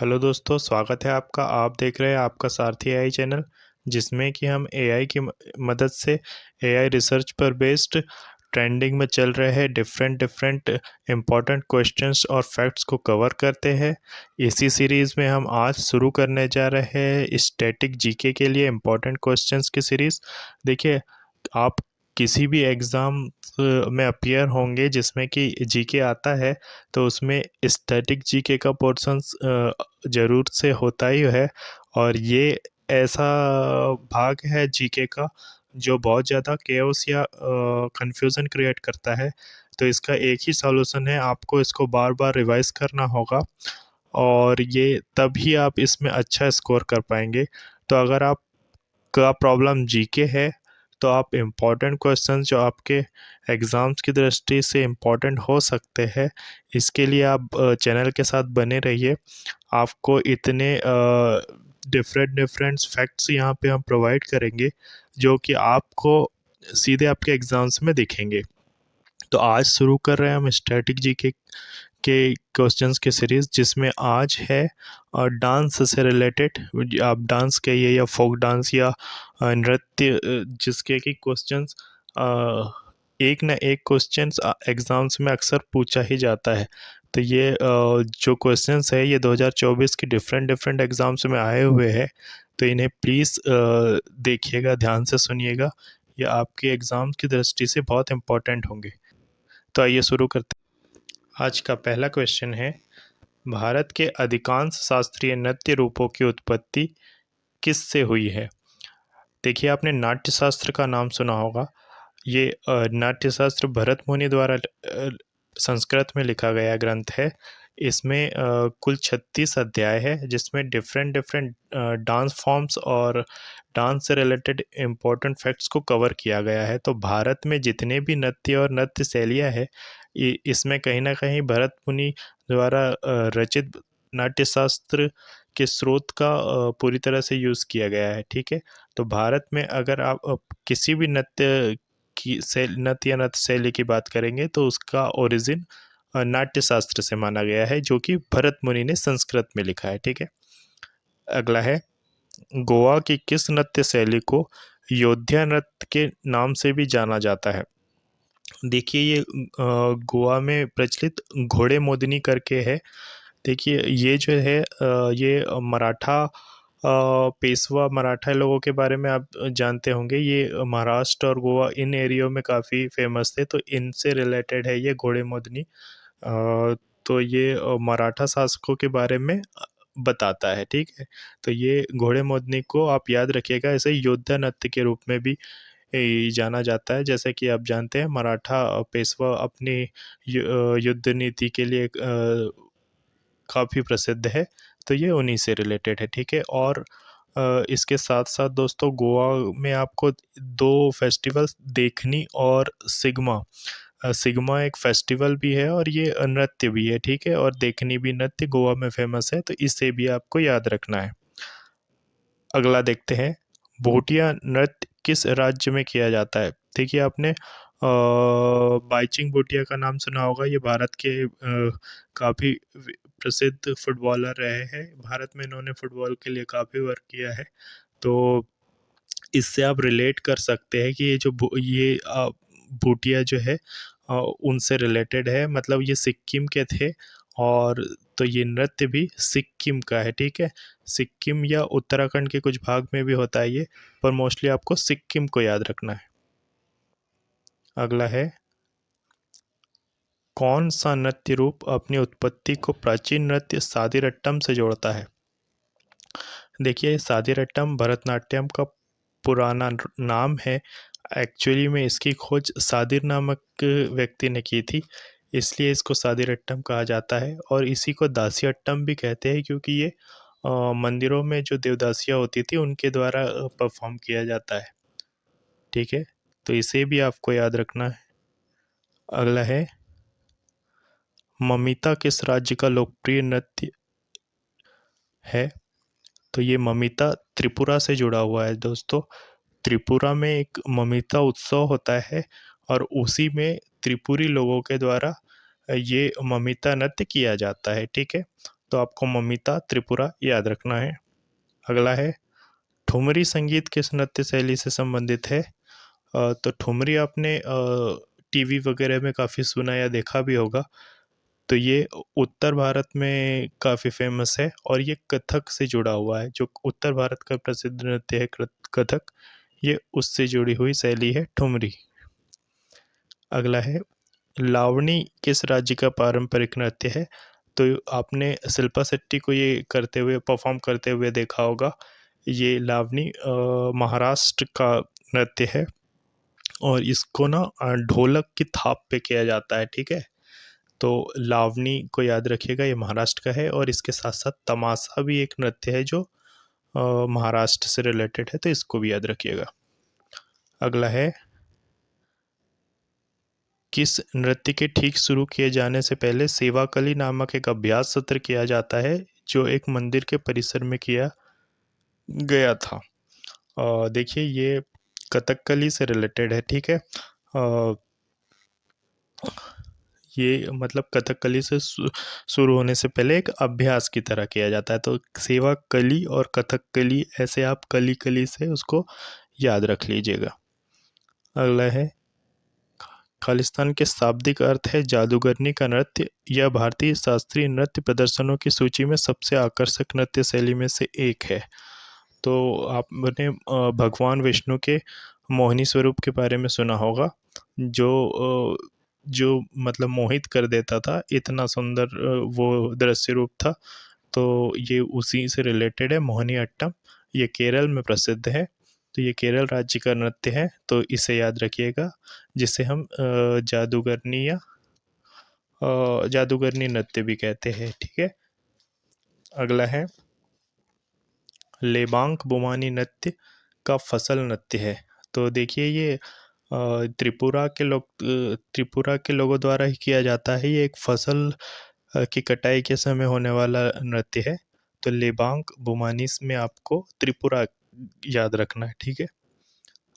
Hello दोस्तों, स्वागत है आपका। आप देख रहे हैं आपका सारथी एआई चैनल, जिसमें कि हम एआई की मदद से एआई रिसर्च पर बेस्ड ट्रेंडिंग में चल रहे हैं डिफरेंट डिफरेंट इम्पोर्टेंट क्वेश्चंस और फैक्ट्स को कवर करते हैं। इसी सीरीज़ में हम आज शुरू करने जा रहे हैं स्टैटिक जीके के लिए इम्पोर्टेंट क्वेश्चंस की सीरीज़। देखिए, आप किसी भी एग्ज़ाम में अपीयर होंगे जिसमें कि जीके आता है, तो उसमें स्टैटिक जीके का पोर्शंस ज़रूर से होता ही है। और ये ऐसा भाग है जीके का जो बहुत ज़्यादा केओस या कन्फ्यूज़न क्रिएट करता है। तो इसका एक ही सॉल्यूशन है, आपको इसको बार बार रिवाइज करना होगा और ये तभी आप इसमें अच्छा स्कोर कर पाएंगे। तो अगर आपका प्रॉब्लम जीके है, तो आप इम्पोर्टेंट क्वेश्चन जो आपके एग्ज़ाम्स की दृष्टि से इम्पोर्टेंट हो सकते हैं, इसके लिए आप चैनल के साथ बने रहिए। आपको इतने डिफरेंट डिफरेंट फैक्ट्स यहाँ पे हम प्रोवाइड करेंगे जो कि आपको सीधे आपके एग्ज़ाम्स में दिखेंगे। तो आज शुरू कर रहे हैं हम स्टैटिक जीके के क्वेश्चंस की सीरीज़, जिसमें आज है डांस से रिलेटेड। आप डांस कहिए या फोक डांस या नृत्य, जिसके कि क्वेश्चंस एक ना एक क्वेश्चंस एग्ज़ाम्स में अक्सर पूछा ही जाता है। तो ये जो क्वेश्चंस है ये 2024 की डिफरेंट डिफरेंट एग्ज़ाम्स में आए हुए हैं। तो इन्हें प्लीज़ देखिएगा, ध्यान से सुनिएगा। ये आपके एग्ज़ाम की दृष्टि से बहुत इम्पोर्टेंट होंगे। तो आइए शुरू करते हैं। आज का पहला क्वेश्चन है, भारत के अधिकांश शास्त्रीय नृत्य रूपों की उत्पत्ति किस से हुई है? देखिए, आपने नाट्य शास्त्र का नाम सुना होगा। ये नाट्य शास्त्र भरत मुनि द्वारा संस्कृत में लिखा गया ग्रंथ है। इसमें कुल 36 अध्याय है, जिसमें डिफरेंट डिफरेंट डांस फॉर्म्स और डांस से रिलेटेड इम्पोर्टेंट फैक्ट्स को कवर किया गया है। तो भारत में जितने भी नृत्य और नृत्य शैलियाँ हैं, इसमें कहीं ना कहीं भरत मुनि द्वारा रचित नाट्य शास्त्र के स्रोत का पूरी तरह से यूज़ किया गया है। ठीक है। तो भारत में अगर आप किसी भी नृत्य या नृत्य शैली की बात करेंगे, तो उसका ओरिजिन नाट्य शास्त्र से माना गया है, जो कि भरत मुनि ने संस्कृत में लिखा है। ठीक है। अगला है, गोवा की किस नृत्य शैली को योद्धा नृत्य के नाम से भी जाना जाता है? देखिए, ये गोवा में प्रचलित घोड़े मोदनी करके है। देखिए, ये जो है ये मराठा पेशवा मराठा लोगों के बारे में आप जानते होंगे। ये महाराष्ट्र और गोवा इन एरियो में काफ़ी फेमस थे, तो इनसे रिलेटेड है ये घोड़े मोदनी। तो ये मराठा शासकों के बारे में बताता है। ठीक है। तो ये घोड़े मोदनी को आप याद रखिएगा, ऐसे योद्धा नृत्य के रूप में भी जाना जाता है। जैसे कि आप जानते हैं, मराठा पेशवा अपनी युद्ध नीति के लिए काफ़ी प्रसिद्ध है। तो ये उन्हीं से रिलेटेड है। ठीक है। और इसके साथ साथ दोस्तों, गोवा में आपको दो फेस्टिवल्स देखनी और सिग्मा सिग्मा एक फेस्टिवल भी है और ये नृत्य भी है। ठीक है। और देखनी भी नृत्य गोवा में फेमस है, तो इसे भी आपको याद रखना है। अगला देखते हैं, भोटिया नृत्य किस राज्य में किया जाता है? देखिए, आपने बाईचुंग भूटिया का नाम सुना होगा। ये भारत के काफ़ी प्रसिद्ध फुटबॉलर रहे हैं। भारत में इन्होंने फुटबॉल के लिए काफ़ी वर्क किया है। तो इससे आप रिलेट कर सकते हैं कि ये जो भूटिया जो है उनसे रिलेटेड है। मतलब ये सिक्किम के थे, और तो ये नृत्य भी सिक्किम का है। ठीक है। सिक्किम या उत्तराखंड के कुछ भाग में भी होता है ये, पर मोस्टली आपको सिक्किम को याद रखना है। अगला है, कौन सा नृत्य रूप अपनी उत्पत्ति को प्राचीन नृत्य सादीरट्टम से जोड़ता है? देखिए, सादीरट्टम भरतनाट्यम का पुराना नाम है। एक्चुअली में इसकी खोज सादिर नामक व्यक्ति ने की थी, इसलिए इसको सादीरट्टम कहा जाता है। और इसी को दासीअट्टम भी कहते हैं, क्योंकि ये मंदिरों में जो देवदासियाँ होती थी उनके द्वारा परफॉर्म किया जाता है। ठीक है। तो इसे भी आपको याद रखना है। अगला है, ममिता किस राज्य का लोकप्रिय नृत्य है? तो ये ममिता त्रिपुरा से जुड़ा हुआ है दोस्तों। त्रिपुरा में एक ममिता उत्सव होता है, और उसी में त्रिपुरी लोगों के द्वारा ये ममिता नृत्य किया जाता है। ठीक है। तो आपको ममिता त्रिपुरा याद रखना है। अगला है ठुमरी संगीत किस नृत्य शैली से संबंधित है? तो ठुमरी आपने टीवी वगैरह में काफ़ी सुना या देखा भी होगा। तो ये उत्तर भारत में काफ़ी फेमस है और ये कथक से जुड़ा हुआ है। जो उत्तर भारत का प्रसिद्ध नृत्य है कथक, ये उससे जुड़ी हुई शैली है ठुमरी। अगला है लावणी किस राज्य का पारंपरिक नृत्य है? तो आपने शिल्पा शेट्टी को ये करते हुए परफॉर्म करते हुए देखा होगा। ये लावणी महाराष्ट्र का नृत्य है और इसको ना ढोलक की थाप पे किया जाता है, ठीक है। तो लावणी को याद रखिएगा, ये महाराष्ट्र का है और इसके साथ साथ तमाशा भी एक नृत्य है जो महाराष्ट्र से रिलेटेड है, तो इसको भी याद रखिएगा। अगला है किस नृत्य के ठीक शुरू किए जाने से पहले सेवाकली नामक एक अभ्यास सत्र किया जाता है जो एक मंदिर के परिसर में किया गया था? देखिए ये कथकली से रिलेटेड है, ठीक है। ये मतलब कथकली से शुरू होने से पहले एक अभ्यास की तरह किया जाता है। तो सेवा कली और कथकली ऐसे आप कली कली से उसको याद रख लीजिएगा। अगला है खालिस्तान के शाब्दिक अर्थ है जादूगरनी का नृत्य। यह भारतीय शास्त्रीय नृत्य प्रदर्शनों की सूची में सबसे आकर्षक नृत्य शैली में से एक है। तो आपने भगवान विष्णु के मोहिनी स्वरूप के बारे में सुना होगा जो जो मतलब मोहित कर देता था, इतना सुंदर वो दृश्य रूप था। तो ये उसी से रिलेटेड है मोहिनीअट्टम। ये केरल में प्रसिद्ध है। तो ये केरल राज्य का नृत्य है, तो इसे याद रखिएगा, जिसे हम जादूगरनी या जादूगरनी नृत्य भी कहते हैं, ठीक है। अगला है लेबांग बुमानी नृत्य का फसल नृत्य है। तो देखिए ये त्रिपुरा के लोगों द्वारा ही किया जाता है। ये एक फसल की कटाई के समय होने वाला नृत्य है। तो लेबांग बुमानी में आपको त्रिपुरा याद रखना है, ठीक है।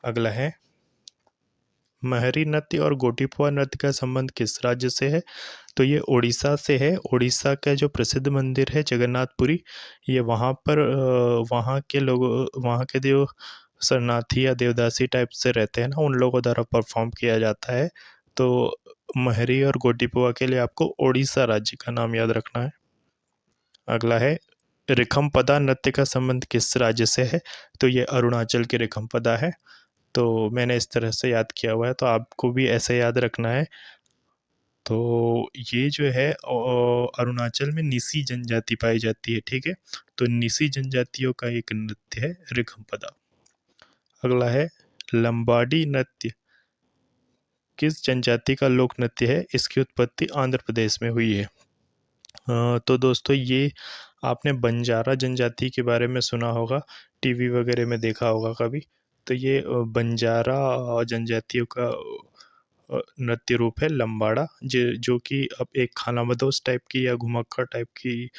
अगला है महरी नृत्य और गोटीपुआ नृत्य का संबंध किस राज्य से है? तो ये उड़ीसा से है। उड़ीसा का जो प्रसिद्ध मंदिर है जगन्नाथपुरी, ये वहाँ पर वहाँ के जो शरणार्थी या देवदासी टाइप से रहते हैं ना, उन लोगों द्वारा परफॉर्म किया जाता है। तो महरी और गोटीपुआ के लिए आपको उड़ीसा राज्य का नाम याद रखना है। अगला है रिखमपदा नृत्य का संबंध किस राज्य से है? तो ये अरुणाचल के रिखमपदा है। तो मैंने इस तरह से याद किया हुआ है, तो आपको भी ऐसे याद रखना है। तो ये जो है अरुणाचल में निसी जनजाति पाई जाती है, ठीक है। तो निसी जनजातियों का एक नृत्य है रिखमपदा। अगला है लंबाडी नृत्य किस जनजाति का लोक नृत्य है? इसकी उत्पत्ति आंध्र प्रदेश में हुई है। तो दोस्तों ये आपने बंजारा जनजाति के बारे में सुना होगा, टीवी वगैरह में देखा होगा कभी। तो ये बंजारा जनजातियों का नृत्य रूप है लंबाड़ा, जो कि अब एक खानाबदोश टाइप की या घुमक्कड़ टाइप की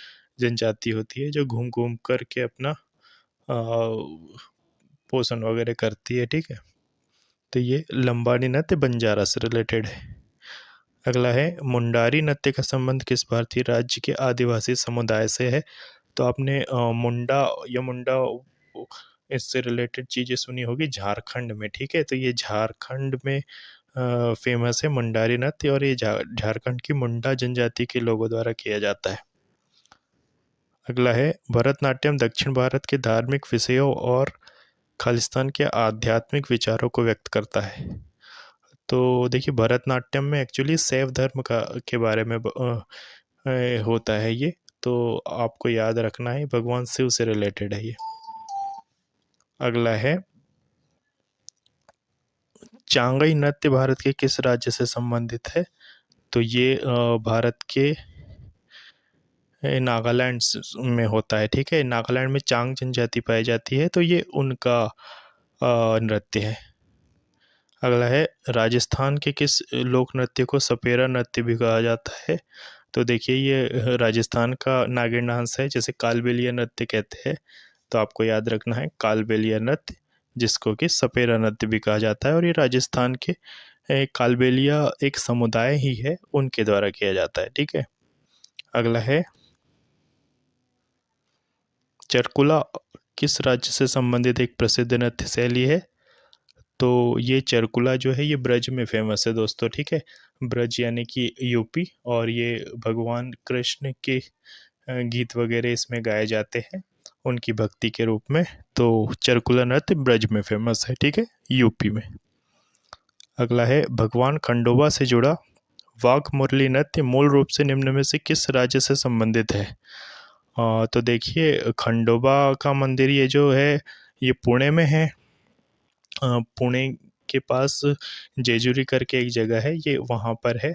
जनजाति होती है जो घूम घूम करके अपना पोषण वगैरह करती है, ठीक है। तो ये लंबाड़ी नृत्य बंजारा से रिलेटेड है। अगला है मुंडारी नृत्य का संबंध किस भारतीय राज्य के आदिवासी समुदाय से है? तो आपने मुंडा या मुंडा इससे रिलेटेड चीज़ें सुनी होगी झारखंड में, ठीक है। तो ये झारखंड में फेमस है मुंडारी नृत्य और ये झारखंड की मुंडा जनजाति के लोगों द्वारा किया जाता है। अगला है भरतनाट्यम दक्षिण भारत के धार्मिक विषयों और खालिस्तान के आध्यात्मिक विचारों को व्यक्त करता है। तो देखिए भरतनाट्यम में एक्चुअली शैव धर्म का के बारे में होता है ये। तो आपको याद रखना है भगवान शिव से रिलेटेड है ये। अगला है चांगई नृत्य भारत के किस राज्य से संबंधित है? तो ये भारत के नागालैंड में होता है, ठीक है। नागालैंड में चांग जनजाति पाई जाती है, तो ये उनका नृत्य है। अगला है राजस्थान के किस लोक नृत्य को सपेरा नृत्य भी कहा जाता है? तो देखिए ये राजस्थान का नागिन डांस है, जैसे कालबेलिया नृत्य कहते हैं। तो आपको याद रखना है कालबेलिया नृत्य, जिसको कि सपेरा नृत्य भी कहा जाता है, और ये राजस्थान के कालबेलिया एक समुदाय ही है, उनके द्वारा किया जाता है, ठीक है। अगला है चरकुला किस राज्य से संबंधित एक प्रसिद्ध नृत्य शैली है? तो ये चरकुला जो है ये ब्रज में फेमस है दोस्तों, ठीक है। ब्रज यानी कि यूपी, और ये भगवान कृष्ण के गीत वगैरह इसमें गाए जाते हैं उनकी भक्ति के रूप में। तो चरकुला नृत्य ब्रज में फेमस है, ठीक है, यूपी में। अगला है, भगवान खंडोबा से जुड़ा वाघ मुरली नृत्य मूल रूप से निम्न में से किस राज्य से संबंधित है? तो देखिए, खंडोबा का मंदिर ये जो है ये पुणे में है। पुणे के पास जेजुरी करके एक जगह है, ये वहाँ पर है।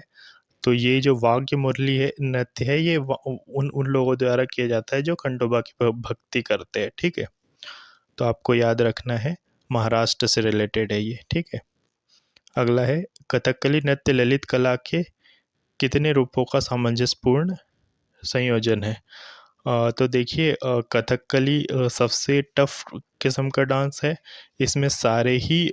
तो ये जो वाद्य मुरली है नृत्य है ये उन उन लोगों द्वारा किया जाता है जो खंडोबा की भक्ति करते हैं, ठीक है। तो आपको याद रखना है, महाराष्ट्र से रिलेटेड है ये, ठीक है। अगला है, कथकली नृत्य ललित कला के कितने रूपों का सामंजस्यपूर्ण संयोजन है? तो देखिए, कथकली सबसे टफ किस्म का डांस है। इसमें सारे ही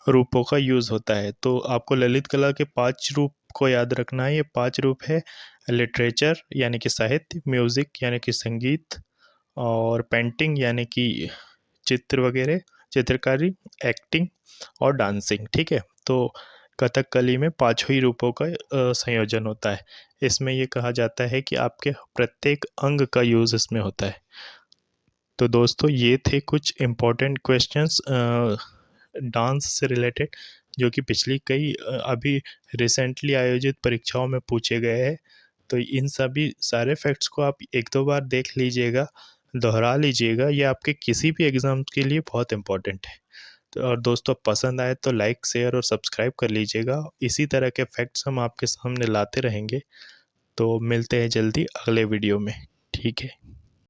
रूपों का यूज़ होता है। तो आपको ललित कला के 5 रूप को याद रखना है। ये 5 रूप है, लिटरेचर यानी कि साहित्य, म्यूज़िक यानी कि संगीत, और पेंटिंग यानी कि चित्र वगैरह, चित्रकारी, एक्टिंग और डांसिंग, ठीक है। तो कथकली में 5 ही रूपों का संयोजन होता है। इसमें ये कहा जाता है कि आपके प्रत्येक अंग का यूज़ इसमें होता है। तो दोस्तों ये थे कुछ इम्पोर्टेंट क्वेश्चंस डांस से रिलेटेड, जो कि पिछली कई अभी रिसेंटली आयोजित परीक्षाओं में पूछे गए हैं। तो इन सभी सारे फैक्ट्स को आप एक दो बार देख लीजिएगा, दोहरा लीजिएगा, ये आपके किसी भी एग्ज़ाम के लिए बहुत इम्पोर्टेंट है। तो और दोस्तों, पसंद आए तो लाइक, शेयर और सब्सक्राइब कर लीजिएगा। इसी तरह के फैक्ट्स हम आपके सामने लाते रहेंगे। तो मिलते हैं जल्दी अगले वीडियो में, ठीक है।